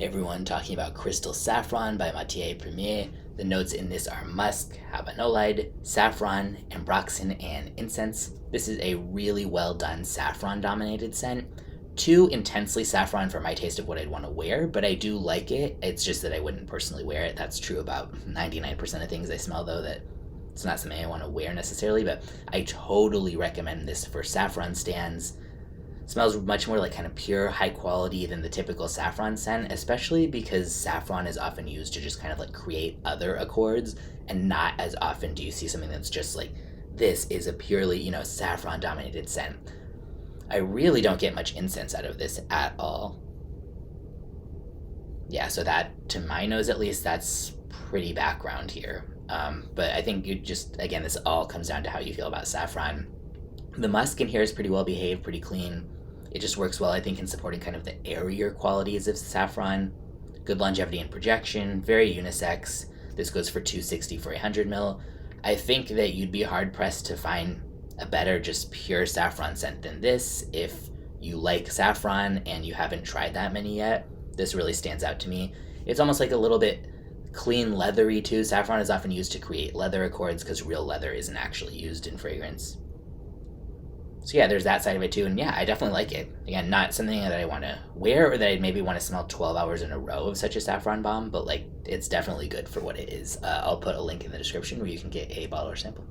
Everyone talking about Crystal Saffron by Matiere Premier. The notes in this are Musk Habanolide, Saffron, Ambroxan, and Incense. This is a really well done saffron dominated scent. Too intensely saffron for my taste of what I'd want to wear, but I do like it. It's just that I wouldn't personally wear it. That's true about 99% of things I smell, though, that it's not something I want to wear necessarily, but I totally recommend this for saffron stands. Smells much more like kind of pure high quality than the typical saffron scent, especially because saffron is often used to just kind of like create other accords, and not as often do you see something that's just like, this is a purely, saffron dominated scent. I really don't get much incense out of this at all. Yeah, so that, to my nose at least, that's pretty background here. But I think again, this all comes down to how you feel about saffron. The musk in here is pretty well behaved, pretty clean. It just works well, I think, in supporting kind of the airier qualities of saffron. Good longevity and projection, very unisex. This goes for $260 for 100 ml. I think that you'd be hard pressed to find a better just pure saffron scent than this. If you like saffron and you haven't tried that many yet, this really stands out to me. It's almost like a little bit clean leathery too. Saffron is often used to create leather accords because real leather isn't actually used in fragrance. So yeah, there's that side of it too, and yeah, I definitely like it. Again, not something that I want to wear or that I'd maybe want to smell 12 hours in a row of such a saffron bomb, but like, it's definitely good for what it is. I'll put a link in the description where you can get a bottle or sample.